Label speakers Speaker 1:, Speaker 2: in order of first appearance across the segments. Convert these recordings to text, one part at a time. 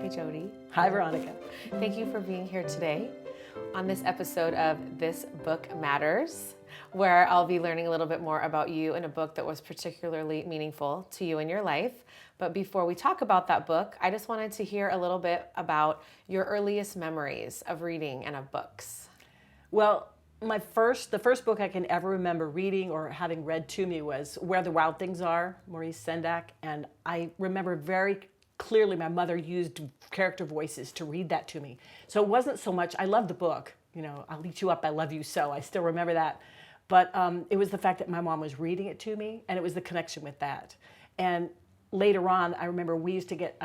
Speaker 1: Hi, Jodi.
Speaker 2: Hi, Veronica.
Speaker 1: Thank you for being here today on this episode of This Book Matters, where I'll be learning a little bit more about you and a book that was particularly meaningful to you in your life. But before we talk about that book, I just wanted to hear a little bit about your earliest memories of reading and of books.
Speaker 2: Well, the first book I can ever remember reading or having read to me was Where the Wild Things Are, Maurice Sendak. And I remember very clearly my mother used character voices to read that to me. So it wasn't so much, I love the book, I'll eat you up, I love you so. I still remember that. But it was the fact that my mom was reading it to me, and it was the connection with that. And later on, I remember we used to get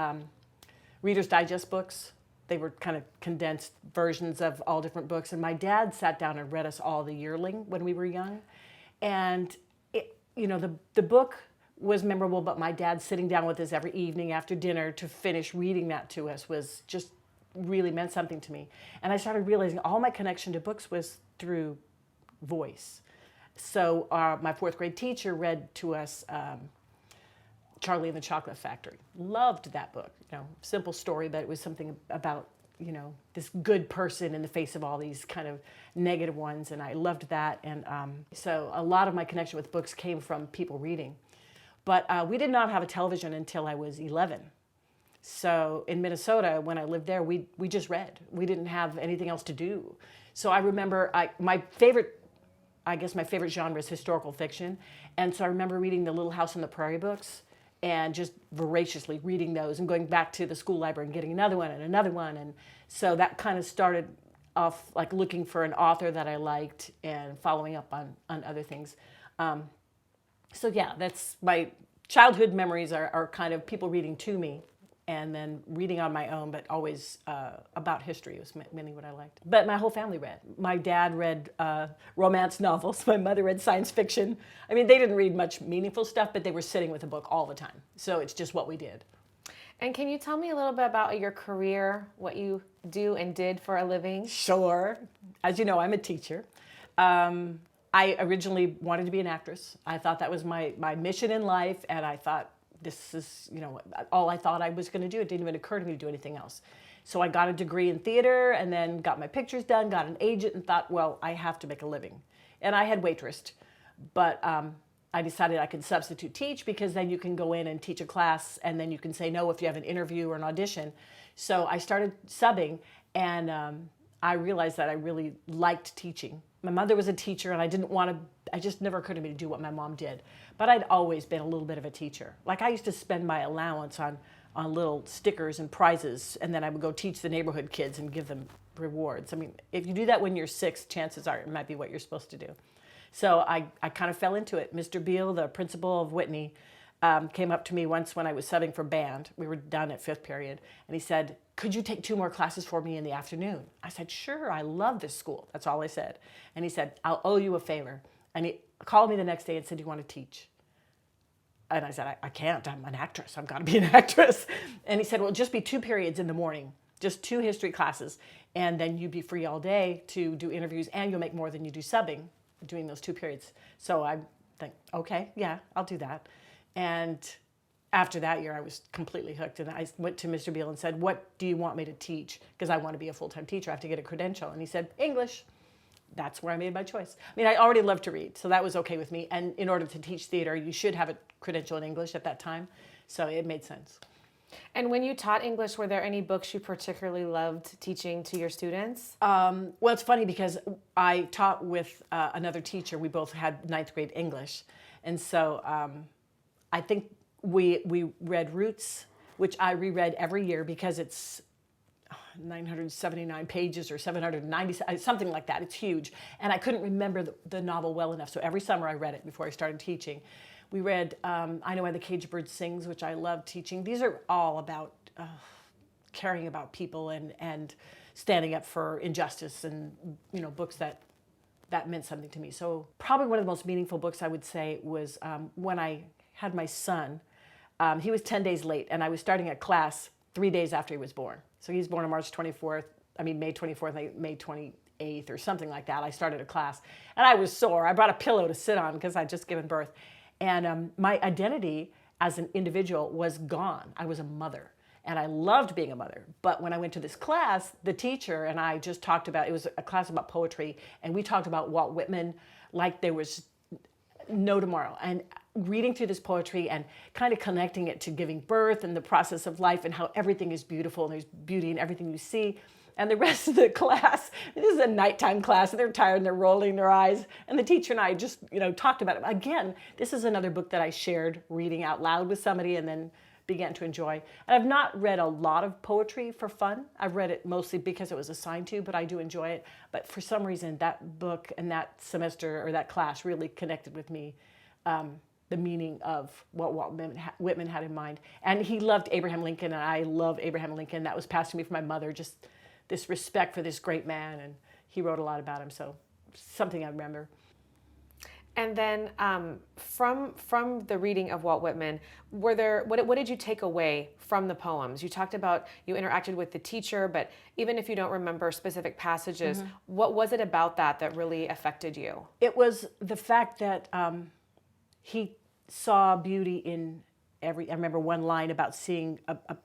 Speaker 2: Reader's Digest books. They were kind of condensed versions of all different books. And my dad sat down and read us all The Yearling when we were young. And, the book was memorable, but my dad sitting down with us every evening after dinner to finish reading that to us was just really meant something to me. And I started realizing all my connection to books was through voice. So my fourth grade teacher read to us Charlie and the Chocolate Factory. Loved that book. Simple story, but it was something about, this good person in the face of all these kind of negative ones. And I loved that. And so a lot of my connection with books came from people reading. But we did not have a television until I was 11. So in Minnesota, when I lived there, we just read. We didn't have anything else to do. So I remember my favorite genre is historical fiction. And so I remember reading the Little House on the Prairie books and just voraciously reading those and going back to the school library and getting another one and another one. And so that kind of started off like looking for an author that I liked and following up on other things. So yeah, that's my childhood memories are kind of people reading to me and then reading on my own, but always about history was mainly what I liked. But my whole family read. My dad read romance novels. My mother read science fiction. I mean, they didn't read much meaningful stuff, but they were sitting with a book all the time. So it's just what we did.
Speaker 1: And can you tell me a little bit about your career, what you do and did for a living?
Speaker 2: Sure. As you know, I'm a teacher. I originally wanted to be an actress. I thought that was my mission in life, and I thought this is, all I thought I was going to do. It didn't even occur to me to do anything else. So I got a degree in theater and then got my pictures done, got an agent, and thought, well, I have to make a living. And I had waitressed, but I decided I could substitute teach because then you can go in and teach a class, and then you can say no if you have an interview or an audition. So I started subbing, and I realized that I really liked teaching. My mother was a teacher, and I just never occurred to me to do what my mom did. But I'd always been a little bit of a teacher. Like I used to spend my allowance on little stickers and prizes, and then I would go teach the neighborhood kids and give them rewards. I mean, if you do that when you're 6, chances are it might be what you're supposed to do. So I kind of fell into it. Mr. Beal, the principal of Whitney, came up to me once when I was subbing for band. We were done at 5th period. And he said, could you take 2 more classes for me in the afternoon? I said, sure, I love this school. That's all I said. And he said, I'll owe you a favor. And he called me the next day and said, do you want to teach? And I said, I can't. I'm an actress. I've got to be an actress. And he said, well, just be 2 periods in the morning, just 2 history classes. And then you'd be free all day to do interviews, and you'll make more than you do subbing doing those 2 periods. So I think, okay, yeah, I'll do that. And after that year, I was completely hooked. And I went to Mr. Beal and said, what do you want me to teach? Because I want to be a full-time teacher. I have to get a credential. And he said, English. That's where I made my choice. I mean, I already loved to read, so that was okay with me. And in order to teach theater, you should have a credential in English at that time. So it made sense.
Speaker 1: And when you taught English, were there any books you particularly loved teaching to your students?
Speaker 2: Well, it's funny because I taught with another teacher. We both had 9th grade English. And so I think we read Roots, which I reread every year because it's 979 pages or 790, something like that. It's huge. And I couldn't remember the novel well enough. So every summer I read it before I started teaching. We read I Know Why the Caged Bird Sings, which I love teaching. These are all about caring about people and standing up for injustice and, books that meant something to me. So probably one of the most meaningful books I would say was when I had my son. He was 10 days late, and I was starting a class 3 days after he was born. So he was born on May 24th, May 28th or something like that. I started a class, and I was sore. I brought a pillow to sit on because I'd just given birth. And my identity as an individual was gone. I was a mother. And I loved being a mother. But when I went to this class, the teacher and I just talked about, it was a class about poetry, and we talked about Walt Whitman like there was no tomorrow. And reading through this poetry and kind of connecting it to giving birth and the process of life and how everything is beautiful and there's beauty in everything you see. And the rest of the class, this is a nighttime class, and they're tired and they're rolling their eyes. And the teacher and I just, talked about it. Again, this is another book that I shared reading out loud with somebody and then began to enjoy. And I've not read a lot of poetry for fun. I've read it mostly because it was assigned to, but I do enjoy it. But for some reason, that book and that semester or that class really connected with me. The meaning of what Walt Whitman had in mind. And he loved Abraham Lincoln, and I love Abraham Lincoln. That was passed to me from my mother, just this respect for this great man, and he wrote a lot about him, so something I remember.
Speaker 1: And then from the reading of Walt Whitman, what did you take away from the poems? You talked about you interacted with the teacher, but even if you don't remember specific passages, what was it about that really affected you?
Speaker 2: It was the fact that he saw beauty in every. I remember one line about seeing a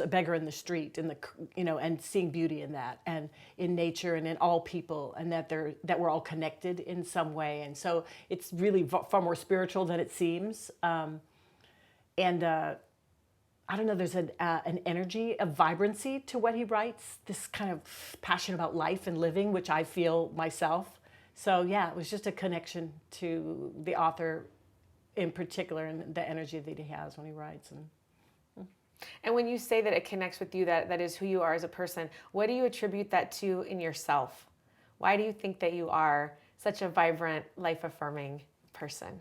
Speaker 2: beggar in the street, and seeing beauty in that, and in nature, and in all people, and that we're all connected in some way. And so it's really far more spiritual than it seems. I don't know. There's an energy, a vibrancy to what he writes. This kind of passion about life and living, which I feel myself. So yeah, it was just a connection to the author in particular, and the energy that he has when he writes.
Speaker 1: And when you say that it connects with you, that is who you are as a person, what do you attribute that to in yourself? Why do you think that you are such a vibrant, life-affirming person?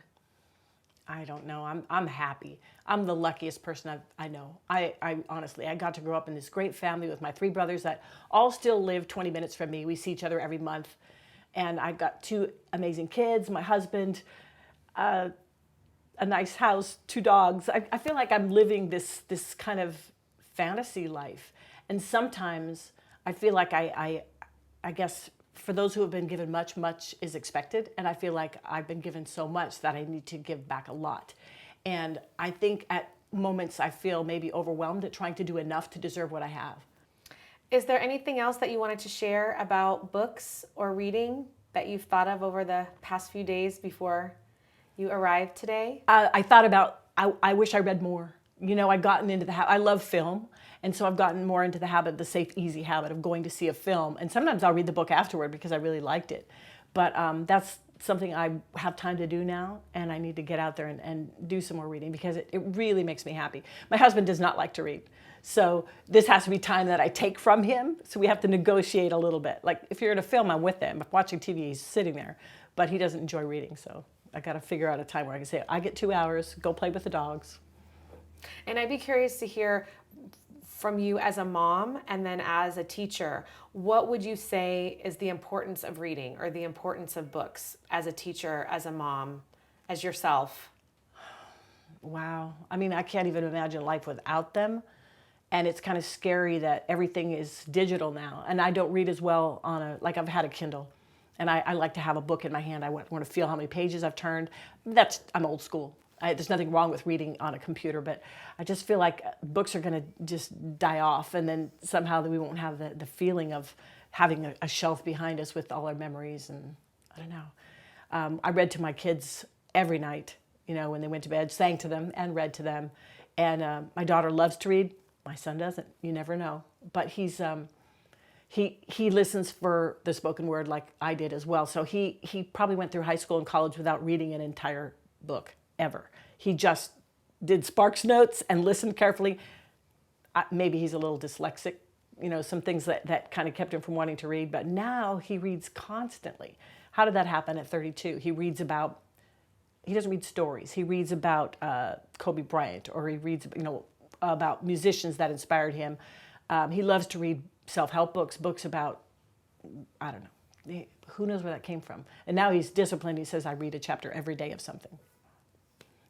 Speaker 2: I don't know. I'm happy. I'm the luckiest person I know. I honestly, I got to grow up in this great family with my 3 brothers that all still live 20 minutes from me. We see each other every month. And I've got 2 amazing kids, my husband, a nice house, 2 dogs. I feel like I'm living this kind of fantasy life. And sometimes I feel like I guess for those who have been given much, much is expected. And I feel like I've been given so much that I need to give back a lot. And I think at moments I feel maybe overwhelmed at trying to do enough to deserve what I have.
Speaker 1: Is there anything else that you wanted to share about books or reading that you've thought of over the past few days before you arrived today?
Speaker 2: I thought about, I wish I read more. I'd gotten into the habit, I love film, and so I've gotten more into the habit, the safe, easy habit of going to see a film. And sometimes I'll read the book afterward because I really liked it. But that's something I have time to do now, and I need to get out there and do some more reading because it really makes me happy. My husband does not like to read. So this has to be time that I take from him. So we have to negotiate a little bit. Like if you're in a film, I'm with him. If watching TV, he's sitting there. But he doesn't enjoy reading, so I got to figure out a time where I can say, I get 2 hours, go play with the dogs.
Speaker 1: And I'd be curious to hear from you as a mom and then as a teacher, what would you say is the importance of reading or the importance of books as a teacher, as a mom, as yourself?
Speaker 2: Wow. I mean, I can't even imagine life without them. And it's kind of scary that everything is digital now. And I don't read as well like I've had a Kindle. And I like to have a book in my hand. I want to feel how many pages I've turned. I'm old school. There's nothing wrong with reading on a computer, but I just feel like books are going to just die off, and then somehow we won't have the feeling of having a shelf behind us with all our memories. And I don't know. I read to my kids every night, when they went to bed, sang to them and read to them. And my daughter loves to read. My son doesn't. You never know. But he listens for the spoken word like I did as well. So he probably went through high school and college without reading an entire book ever. He just did Sparks notes and listened carefully. Maybe he's a little dyslexic, some things that kind of kept him from wanting to read. But now he reads constantly. How did that happen at 32? He doesn't read stories. He reads about Kobe Bryant, or he reads, about musicians that inspired him. He loves to read self-help books about, I don't know, who knows where that came from. And now he's disciplined. He says, I read a chapter every day of something.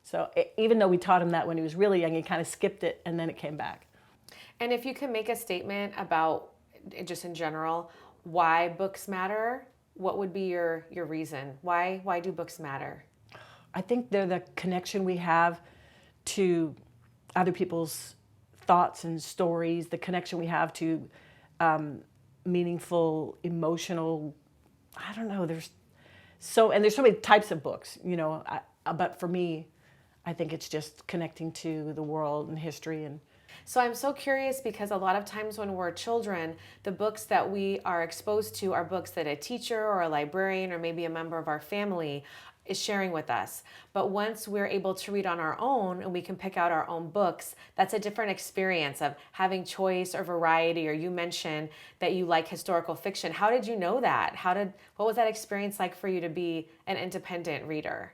Speaker 2: So even though we taught him that when he was really young, he kind of skipped it and then it came back.
Speaker 1: And if you can make a statement about, just in general, why books matter, what would be your reason? Why do books matter?
Speaker 2: I think they're the connection we have to other people's thoughts and stories, the connection we have to meaningful, emotional, I don't know, there's so many types of books, but for me, I think it's just connecting to the world and history. And
Speaker 1: so I'm so curious because a lot of times when we're children, the books that we are exposed to are books that a teacher or a librarian or maybe a member of our family is sharing with us. But once we're able to read on our own and we can pick out our own books, that's a different experience of having choice or variety. Or you mentioned that you like historical fiction. How did you know that? What was that experience like for you to be an independent reader?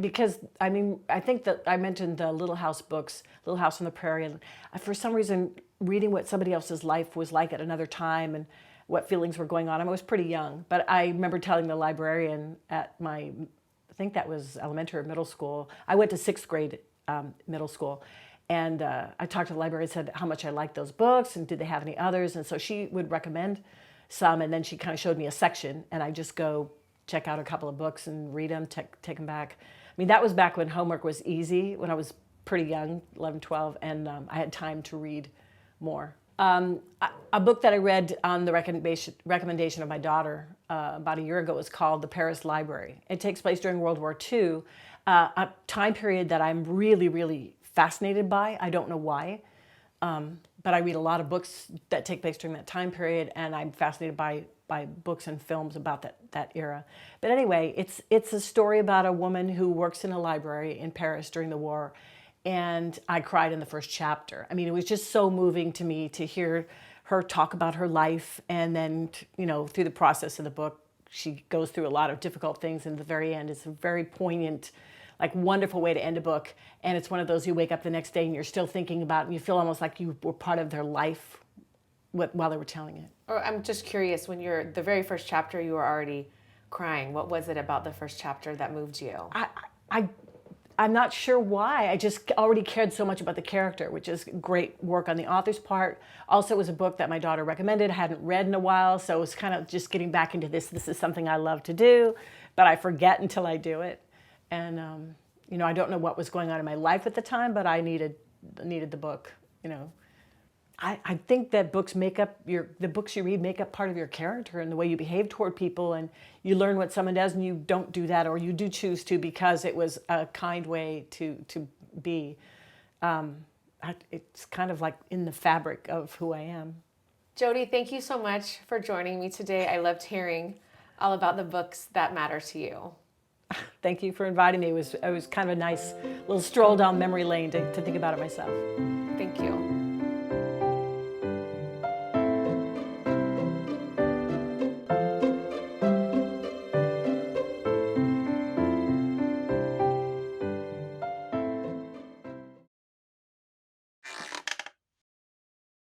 Speaker 2: Because I think that I mentioned the Little House books, Little House on the Prairie, and for some reason reading what somebody else's life was like at another time and what feelings were going on. I was pretty young, but I remember telling the librarian at I think that was elementary or middle school. I went to 6th grade middle school, and I talked to the librarian and said how much I liked those books and did they have any others, and so she would recommend some, and then she kind of showed me a section, and I just go check out a couple of books and read them, take them back. I mean, that was back when homework was easy, when I was pretty young, 11, 12, and I had time to read more. A book that I read on the recommendation of my daughter about a year ago is called The Paris Library. It takes place during World War II, a time period that I'm really, really fascinated by. I don't know why, but I read a lot of books that take place during that time period, and I'm fascinated by books and films about that era. But anyway, it's a story about a woman who works in a library in Paris during the war, and I cried in the first chapter. I mean, it was just so moving to me to hear her talk about her life, and then, through the process of the book, she goes through a lot of difficult things, and at the very end, it's a very poignant, wonderful way to end a book. And it's one of those you wake up the next day and you're still thinking about, and you feel almost like you were part of their life while they were telling it.
Speaker 1: Or I'm just curious, when the very first chapter, you were already crying. What was it about the first chapter that moved you?
Speaker 2: I'm not sure why. I just already cared so much about the character, which is great work on the author's part. Also, it was a book that my daughter recommended, I hadn't read in a while, so it was kind of just getting back into this. This is something I love to do, but I forget until I do it. And, I don't know what was going on in my life at the time, but I needed the book, I think that the books you read make up part of your character and the way you behave toward people, and you learn what someone does and you don't do that, or you do choose to because it was a kind way to be. It's kind of like in the fabric of who I am.
Speaker 1: Jodi, thank you so much for joining me today. I loved hearing all about the books that matter to you.
Speaker 2: Thank you for inviting me. It was kind of a nice little stroll down memory lane to think about it myself.
Speaker 1: Thank you.